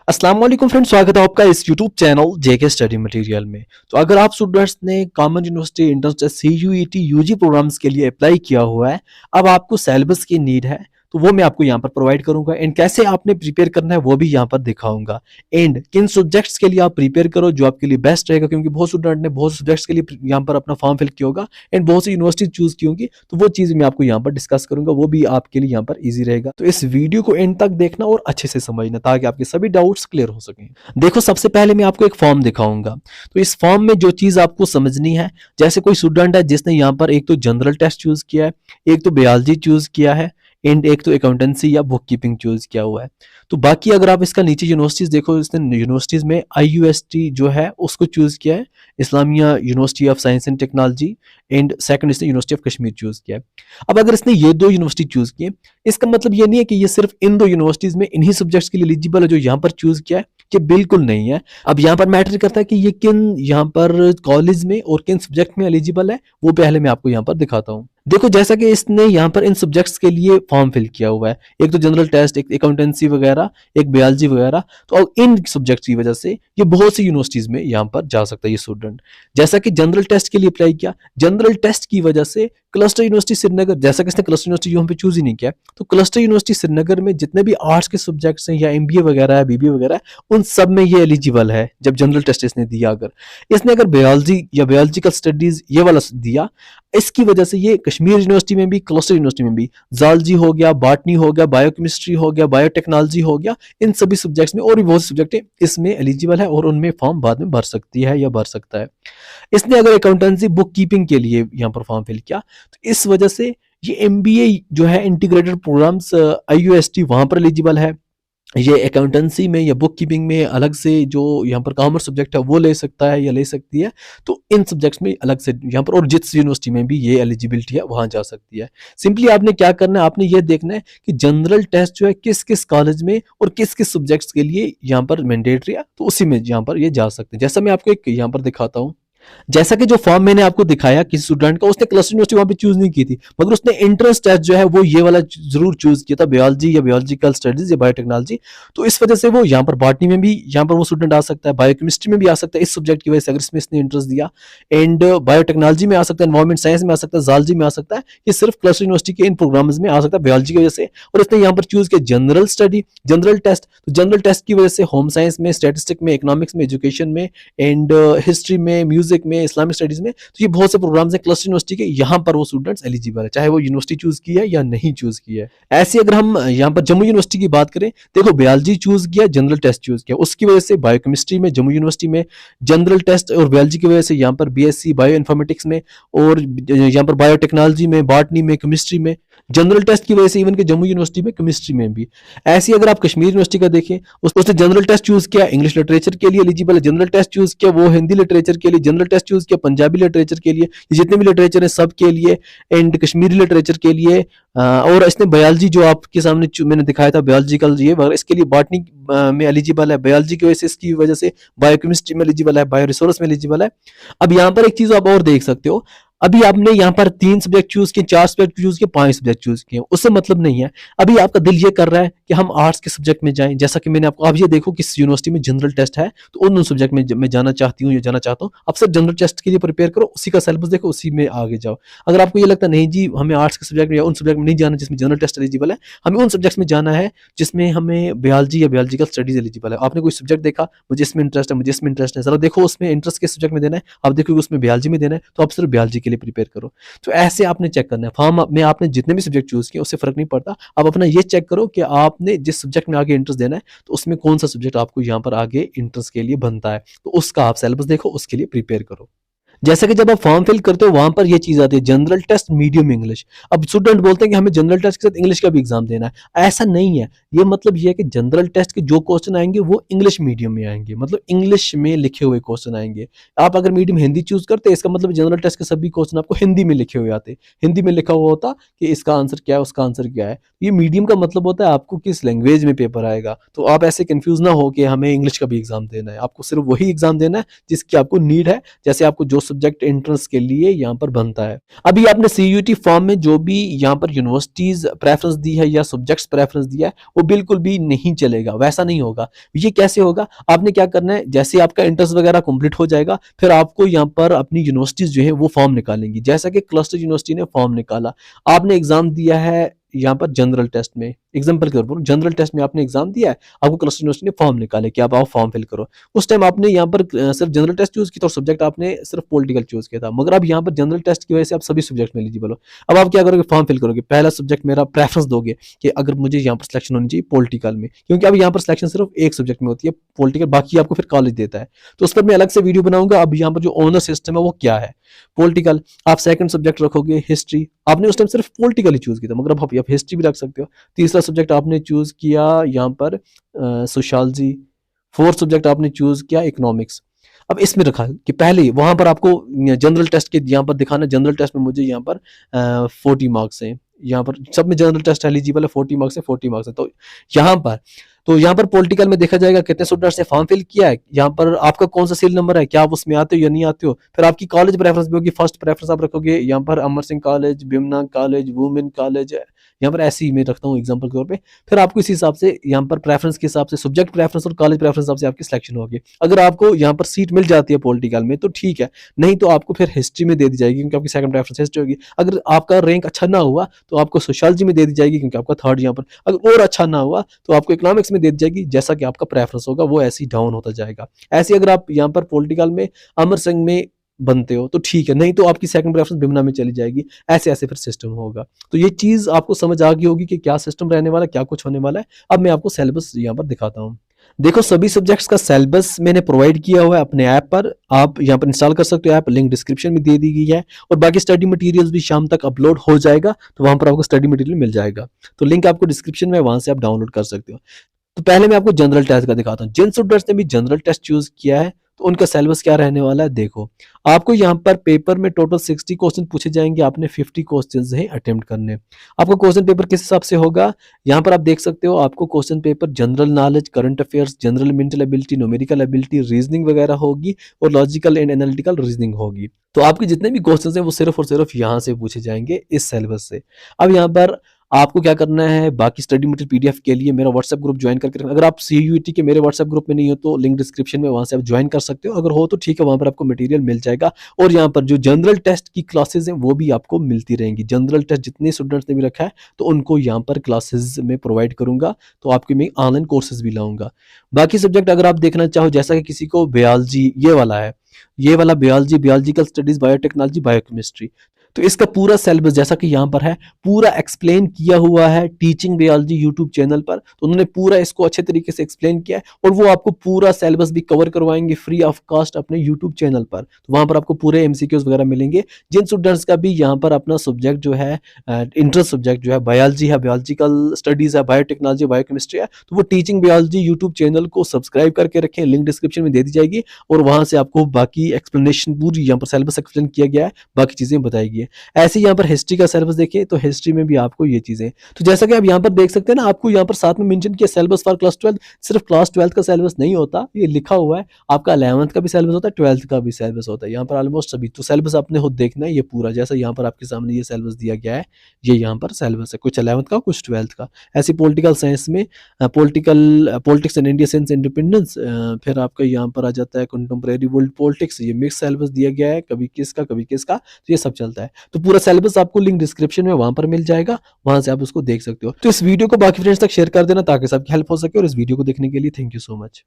अस्सलाम वालेकुम फ्रेंड्स, स्वागत है आपका इस YouTube channel JK study material में। तो अगर आप स्टूडेंट्स ने common university entrance test CUET UG programs के लिए अप्लाई किया हुआ है, अब आपको सिलेबस की नीड है, तो वो मैं आपको यहाँ पर प्रोवाइड करूंगा एंड कैसे आपने प्रिपेयर करना है वो भी यहाँ पर दिखाऊंगा। एंड किन सब्जेक्ट्स के लिए आप प्रिपेयर करो जो आपके लिए बेस्ट रहेगा, क्योंकि बहुत स्टूडेंट ने बहुत सब्जेक्ट्स के लिए यहाँ पर अपना फॉर्म फिल किया होगा एंड बहुत सी यूनिवर्सिटी चूज की होगी, तो वो चीज़ मैं आपको यहाँ पर डिस्कस करूंगा, वो भी आपके लिए यहाँ पर ईजी रहेगा। तो इस वीडियो को एंड तक देखना और अच्छे से समझना ताकि आपके सभी डाउट्स क्लियर हो सकें। देखो, सबसे पहले मैं आपको एक फॉर्म दिखाऊंगा। तो इस फॉर्म में जो चीज़ आपको समझनी है, जैसे कोई स्टूडेंट है जिसने यहाँ पर एक तो जनरल टेस्ट चूज किया है, एक तो बायोलॉजी चूज किया है एंड एक तो अकाउंटेंसी या बुक कीपिंग चूज किया हुआ है। तो बाकी अगर आप इसका नीचे यूनिवर्सिटीज देखो, इसने यूनिवर्सिटीज में IUST जो है उसको चूज किया है, Islamia university of science and technology, and second इसने यूनिवर्सिटी ऑफ कश्मीर चूज किया है। अब अगर इसने ये दो यूनिवर्सिटी चूज किए, इसका मतलब ये नहीं है कि ये सिर्फ इन दो यूनिवर्सिटीज में इन्हीं सब्जेक्ट्स के लिए एलिजिबल है जो यहाँ पर चूज किया है, ये बिल्कुल नहीं है। अब यहाँ पर मैटर करता है कि ये किन यहाँ पर कॉलेज में और किन सब्जेक्ट में एलिजिबल है, वो पहले मैं आपको यहाँ पर दिखाता हूँ। देखो, जैसा कि इसने यहाँ पर इन सब्जेक्ट्स के लिए फॉर्म फिल किया हुआ है, एक तो जनरल टेस्ट, एक अकाउंटेंसी वगैरह, एक बायोलॉजी वगैरह, तो अब इन सब्जेक्ट्स की वजह से ये बहुत सी यूनिवर्सिटीज में यहाँ पर जा सकता है ये स्टूडेंट। जैसा कि जनरल टेस्ट के लिए अप्लाई किया, जनरल टेस्ट की वजह से क्लस्टर यूनिवर्सिटी श्रीनगर, जैसा कि इसने क्लस्टर यूनिवर्सिटी यहाँ पे चूज ही नहीं किया, तो क्लस्टर यूनिवर्सिटी श्रीनगर में जितने भी आर्ट्स के सब्जेक्ट्स हैं या MBA वगैरह है, BBA वगैरह है, उन सब में ये एलिजिबल है। जब जनरल टेस्ट इसने दिया, अगर बायोलॉजी या बायोलॉजिकल स्टडीज ये वाला दिया, इसकी वजह से ये कश्मीर यूनिवर्सिटी में भी, क्लस्टर यूनिवर्सिटी में भी जूलॉजी हो गया, बॉटनी हो गया, बायोकेमिस्ट्री हो गया, बायोटेक्नोलॉजी हो गया, इन सभी सब्जेक्ट्स में और भी बहुत से सब्जेक्ट इसमें एलिजिबल है और उनमें फॉर्म बाद में भर सकती है या भर सकता है। इसने अगर अकाउंटेंसी बुक कीपिंग के लिए यहाँ पर फॉर्म फिल किया, तो इस वजह से ये MBA जो है इंटीग्रेटेड प्रोग्राम्स IUST वहां पर एलिजिबल है। ये अकाउंटेंसी में या बुक कीपिंग में अलग से जो यहाँ पर कॉमर्स सब्जेक्ट है वो ले सकता है या ले सकती है, तो इन सब्जेक्ट्स में अलग से यहाँ पर, और जिस यूनिवर्सिटी में भी ये एलिजिबिलिटी है वहां जा सकती है। सिंपली आपने क्या करना है, आपने ये देखना है कि जनरल टेस्ट जो है किस किस कॉलेज में और किस किस सब्जेक्ट्स के लिए यहाँ पर मैंडेटरी है, तो उसी में यहाँ पर ये जा सकते हैं। जैसा मैं आपको एक यहाँ पर दिखाता हूँ, जैसा कि जो फॉर्म मैंने आपको दिखाया किसी स्टूडेंट का, उसने क्लस्टर यूनिवर्सिटी वहां पे चूज नहीं की थी, मगर उसने एंट्रेंस टेस्ट जो है वो ये वाला जरूर चूज किया था, बायोलॉजी या बायोलॉजिकल स्टडीज या बायोटेक्नोलॉजी। तो इस वजह से वो यहाँ पर बॉटनी में भी यहाँ पर वो स्टूडेंट आ सकता है, बायोकेमिस्ट्री में भी आ सकता है इस सब्जेक्ट की वजह से, अगर इसमें इसने इंटरेस्ट दिया, एंड बायोटेक्नोलॉजी में आ सकता है, एनवायरमेंट साइंस में आ सकता है, जूलॉजी में आ सकता है। ये सिर्फ क्लस्टर यूनिवर्सिटी के इन प्रोग्राम्स में आ सकता है बायोलॉजी की वजह से। और इसने यहाँ पर चूज किया जनरल स्टडी, जनरल टेस्ट, तो जनरल टेस्ट की वजह से होम साइंस में, स्टैटिस्टिक में, इकोनॉमिक्स में, एजुकेशन में, एंड हिस्ट्री में, म्यूजिक में, इस्लामिक स्टडीज में, तो ये बहुत से प्रोग्राम्स हैं क्लस्टर यूनिवर्सिटी के, यहाँ पर वो स्टूडेंट्स एलिजिबल है, चाहे वो यूनिवर्सिटी चूज की है या नहीं चूज की है। ऐसे अगर हम यहाँ पर जम्मू यूनिवर्सिटी की बात करें, देखो बायोलॉजी चूज किया, जनरल टेस्ट चूज किया, उसकी वजह से बायोकेमिस्ट्री में जम्मू यूनिवर्सिटी में जनरल टेस्ट और बायोलॉजी की वजह से यहाँ पर BSc बायो इन्फॉर्मेटिक्स में, और यहाँ पर बायोटेक्नोलॉजी में, बॉटनी में, केमिस्ट्री में, जनरल टेस्ट की वजह से इवन के जम्मू यूनिवर्सिटी में केमिस्ट्री में भी। ऐसे अगर आप कश्मीर यूनिवर्सिटी का देखें, उसने जनरल टेस्ट चूज किया, इंग्लिश लिटरेचर के लिए एलिजिबल है, जनरल टेस्ट चूज किया वो हिंदी लिटरेचर के लिए, जनरल टेस्ट चूज किया पंजाबी लिटरेचर के लिए, जितने भी लिटरेचर है सब के लिए, एंड कश्मीरी लिटरेचर के लिए। और इसने बायोलॉजी जो आपके सामने मैंने दिखाया था बायोलॉजिकल, ये इसके लिए बॉटनी में एलिजिबल है, बायोलॉजी की वजह से, इसकी वजह से बायोकेमिस्ट्री में एलिजिबल है, बायो रिसोर्स में एलिजिबल है। अब यहाँ पर एक चीज आप और देख सकते हो, अभी आपने यहाँ पर 3 सब्जेक्ट चूज किए, 4 सब्जेक्ट चूज किए, 5 सब्जेक्ट चूज किए, उससे मतलब नहीं है। अभी आपका दिल ये कर रहा है कि हम आर्ट्स के सब्जेक्ट में जाएं, जैसा कि मैंने आपको, आप ये देखो कि यूनिवर्सिटी में जनरल टेस्ट है, तो उन सब्जेक्ट में मैं जाना चाहती हूँ या जाना चाहता हूँ, आप सिर्फ जनरल टेस्ट के लिए प्रिपेयर करो, उसी का सिलेबस देखो, उसी में आगे जाओ। अगर आपको ये लगता है नहीं जी हमें आर्ट्स के सब्जेक्ट में या उन सब्जेक्ट में नहीं जाना जिसमें जनरल टेस्ट एलिजिबल है, हमें उन सब्जेक्ट्स में जाना है जिसमें हमें बायोलॉजी या बायोलॉजिकल स्टडीज एलिजिबल है। आपने कोई सब्जेक्ट देखा, मुझे इसमें इंटरेस्ट है, मुझे इसमें इंटरेस्ट है, जरा देखो उसमें इंटरेस्ट के सब्जेक्ट में देना है, आप देखो उसमें बायोलॉजी में देना है, तो आप सिर्फ बायोलॉजी के लिए प्रिपेयर करो। तो ऐसे आपने चेक करना है, फॉर्म में आपने जितने भी सब्जेक्ट चूज किए उससे फर्क नहीं पड़ता। आप अपना ये चेक करो कि आपने जिस सब्जेक्ट में आगे इंटरेस्ट देना है, तो उसमें कौन सा सब्जेक्ट आपको यहाँ पर आगे इंटरेस्ट के लिए बनता है, तो उसका आप सिलेबस देखो, उसके लिए प्रिपेयर करो। जैसा कि जब आप फॉर्म फिल करते हो वहां पर ये चीज आती है जनरल टेस्ट मीडियम इंग्लिश। अब स्टूडेंट बोलते हैं कि हमें जनरल टेस्ट के साथ इंग्लिश का भी एग्जाम देना है, ऐसा नहीं है। ये मतलब ये है कि जनरल टेस्ट के जो क्वेश्चन आएंगे वो इंग्लिश मीडियम में आएंगे, मतलब इंग्लिश में लिखे हुए क्वेश्चन आएंगे। आप अगर मीडियम हिंदी चूज करते, इसका मतलब जनरल टेस्ट के सभी क्वेश्चन आपको हिंदी में लिखे हुए आते, हिंदी में लिखा हुआ होता कि इसका आंसर क्या है, उसका आंसर क्या है। ये मीडियम का मतलब होता है आपको किस लैंग्वेज में पेपर आएगा, तो आप ऐसे कंफ्यूज ना हो कि हमें इंग्लिश का भी एग्जाम देना है। आपको सिर्फ वही एग्जाम देना है जिसकी आपको नीड है, जैसे आपको जो सब्जेक्ट एंट्रेंस के लिए यहाँ पर बनता है। अभी आपने सीयूईटी फॉर्म में जो भी यहाँ पर यूनिवर्सिटीज प्रेफरेंस दी है या सब्जेक्ट्स प्रेफरेंस दिया है वो बिल्कुल भी नहीं चलेगा, वैसा नहीं होगा। ये कैसे होगा, आपने क्या करना है, जैसे आपका एंट्रेंस वगैरह कंप्लीट हो जाएगा फिर आपको यहाँ पर अपनी यूनिवर्सिटीज जो है वो फॉर्म निकालेंगी। जैसा कि क्लस्टर यूनिवर्सिटी ने फॉर्म निकाला, आपने एग्जाम दिया है यहाँ पर जनरल टेस्ट में, एग्जाम्पल के तौर पर जनरल टेस्ट में आपने एग्जाम दिया है, आपको क्लस्टर यूनिवर्सिटी ने फॉर्म निकाले कि आप आओ फॉर्म फिल करो। उस टाइम आपने यहाँ पर सिर्फ जनरल टेस्ट चूज किया तो सब्जेक्ट आपने सिर्फ पॉलिटिकल चूज किया था, मगर अब यहाँ पर जनरल टेस्ट की वजह से आप सभी सब्जेक्ट में एलिजिबल हो। अब आप क्या करोगे, फॉर्म फिल करोगे, पहला सब्जेक्ट मेरा प्रेफरेंस दोगे कि अगर मुझे यहाँ पर सिलेक्शन होनी चाहिए पॉलिटिकल में, क्योंकि अब यहाँ पर सिलेक्शन सिर्फ एक सब्जेक्ट में होती है पॉलिटिकल, बाकी आपको फिर कॉलेज देता है। तो उस पर मैं अलग से वीडियो बनाऊंगा। अब यहाँ पर जो ऑनर सिस्टम है वो क्या है, पॉलिटिकल, आप सेकंड सब्जेक्ट रखोगे हिस्ट्री, आपने उस टाइम सिर्फ पॉलिटिकल ही चूज किया था मगर अब आप हिस्ट्री भी रख सकते हो। तीसरा सब्जेक्ट आपने चूज किया यहाँ पर सोशियोलॉजी, फोर्थ सब्जेक्ट आपने चूज किया इकोनॉमिक्स। अब इसमें रखा कि पहले वहां पर आपको जनरल टेस्ट के यहाँ पर दिखाना, जनरल टेस्ट में मुझे यहाँ पर 40 मार्क्स हैं, यहाँ पर सब में जनरल टेस्ट एलिजिबल है, 40 मार्क्स है, 40 मार्क्स है। तो यहाँ पर पॉलिटिकल में देखा जाएगा कितने स्टूडेंट्स ने फॉर्म फिल किया है, यहाँ पर आपका कौन सा सील नंबर है, क्या आप उसमें आते हो या नहीं आते हो। फिर आपकी कॉलेज प्रेफरेंस भी होगी, फर्स्ट प्रेफरेंस आप रखोगे यहाँ पर Amar Singh college, Bimna college, women college, यहाँ पर ऐसे ही मैं रखता हूँ एग्जाम्पल के तौर पे। फिर आपको इसी हिसाब से यहाँ पर प्रेफरेंस के हिसाब से सब्जेक्ट प्रेफरेंस और कॉलेज प्रेफरेंस हिसाब से आपकी सिलेक्शन होगी। अगर आपको यहाँ पर सीट मिल जाती है पॉलिटिकल में तो ठीक है, नहीं तो आपको फिर हिस्ट्री में दे दी जाएगी क्योंकि आपकी सेकंड प्रेफरेंस हिस्ट्री होगी। अगर आपका रैंक अच्छा ना हुआ तो आपको सोशियोलॉजी में दे दी जाएगी क्योंकि आपका थर्ड यहाँ पर, अगर और अच्छा ना हुआ तो आपको इकोनॉमिक्स में दे दी जाएगी, जैसा कि आपका प्रेफरेंस होगा वो ऐसे ही डाउन होता जाएगा। ऐसे अगर आप यहाँ पर पॉलिटिकल में अमर सिंह में बनते हो तो ठीक है, नहीं तो आपकी सेकंड प्रेफरेंस बिमना में चली जाएगी। ऐसे ऐसे फिर सिस्टम होगा। तो ये चीज आपको समझ आ गई होगी कि क्या सिस्टम रहने वाला है, क्या कुछ होने वाला है। अब मैं आपको सिलेबस यहाँ पर दिखाता हूँ। देखो सभी सब्जेक्ट्स का सिलेबस मैंने प्रोवाइड किया हुआ है अपने ऐप पर, आप यहाँ पर इंस्टॉल कर सकते हो ऐप, लिंक डिस्क्रिप्शन में दे दी गई है। और बाकी स्टडी मटेरियल्स भी शाम तक अपलोड हो जाएगा, तो वहां पर आपको स्टडी मटेरियल मिल जाएगा। तो लिंक आपको डिस्क्रिप्शन में, वहां से आप डाउनलोड कर सकते हो। तो पहले मैं आपको जनरल टेस्ट का दिखाता हूँ। जिन स्टूडेंट्स ने भी जनरल टेस्ट चूज किया है तो उनका सिलेबस क्या रहने वाला है। देखो आपको यहाँ पर पेपर में टोटल 60 क्वेश्चन पूछे जाएंगे, आपने 50 क्वेश्चन ही अटेम्प्ट करने। आपका क्वेश्चन पेपर किस हिसाब से होगा, यहाँ पर आप देख सकते हो आपको question paper general knowledge, current affairs, general mental ability, numerical ability, reasoning वगैरह होगी और लॉजिकल एंड एनालिटिकल रीजनिंग होगी। तो आपके जितने भी क्वेश्चन हैं वो सिर्फ और सिर्फ यहाँ से पूछे जाएंगे इस सिलेबस से। अब यहाँ पर आपको क्या करना है, बाकी स्टडी मटेरियल पीडीएफ के लिए मेरा व्हाट्सएप ग्रुप ज्वाइन करके रखना। अगर आप सीयूईटी के मेरे व्हाट्सएप ग्रुप में नहीं हो तो लिंक डिस्क्रिप्शन में, वहां से आप ज्वाइन कर सकते हो। अगर हो तो ठीक है, वहां पर आपको मटेरियल मिल जाएगा। और यहाँ पर जो जनरल टेस्ट की क्लासेस हैं वो भी आपको मिलती रहेंगी। जनरल टेस्ट जितने स्टूडेंट्स ने भी रखा है तो उनको यहाँ पर क्लासेस में प्रोवाइड करूंगा, तो आपके मैं ऑनलाइन कोर्सेज भी लाऊंगा। बाकी सब्जेक्ट अगर आप देखना चाहो, जैसा कि किसी को बायोलॉजी ये वाला है, ये वाला biology, biological studies, biotechnology, biochemistry, तो इसका पूरा सिलेबस जैसा कि यहाँ पर है पूरा एक्सप्लेन किया हुआ है टीचिंग बायोलॉजी यूट्यूब चैनल पर। तो उन्होंने पूरा इसको अच्छे तरीके से एक्सप्लेन किया है और वो आपको पूरा सिलेबस भी कवर करवाएंगे फ्री ऑफ कॉस्ट अपने यूट्यूब चैनल पर। तो वहां पर आपको पूरे एमसीक्यूज वगैरह मिलेंगे। जिन स्टूडेंट्स का भी यहाँ पर अपना सब्जेक्ट जो है इंटरेस्ट सब्जेक्ट जो है बायोलॉजी है, बायोलॉजिकल स्टडीज है, बायोटेक्नोलॉजी, बायोकेमिस्ट्री है, तो वो टीचिंग बायोलॉजी यूट्यूब चैनल को सब्सक्राइब करके रखें, लिंक डिस्क्रिप्शन में दे दी जाएगी और वहां से आपको बाकी एक्सप्लेनेशन पूरी यहाँ पर सिलेबस एक्सप्लेन किया गया है, बाकी चीजें बताई गई है। ऐसे यहाँ पर हिस्ट्री का सिलेबस देखिए तो हिस्ट्री में भी आपको ये चीजें, तो जैसा कि आप यहाँ पर देख सकते हैं ना, आपको यहाँ पर साथ में मेंशन किया सिलेबस फॉर क्लास 12। सिर्फ क्लास 12 का सिलेबस नहीं होता, ये लिखा हुआ है आपका 11th का भी सिलेबस होता है, 12th का भी सिलेबस होता है। यहाँ पर ऑलमोस्ट सभी तो सिलेबस आपने खुद देखना है ये पूरा, जैसा यहाँ पर आपके सामने ये सिलेबस दिया गया है, ये यहाँ पर सिलेबस है, कुछ 11th का कुछ 12th का। ऐसी पॉलिटिकल साइंस में politics and India since independence, फिर आपका यहाँ पर आ जाता है कंटेम्प्रेरी वर्ल्ड पॉलिटिक्स, ये मिक्स सिलेबस दिया गया है, कभी किसका कभी किसका, तो ये सब चलता है। तो पूरा सिलेबस आपको लिंक डिस्क्रिप्शन में वहां पर मिल जाएगा, वहां से आप उसको देख सकते हो। तो इस वीडियो को बाकी फ्रेंड्स तक शेयर कर देना ताकि सबकी हेल्प हो सके। और इस वीडियो को देखने के लिए थैंक यू सो मच।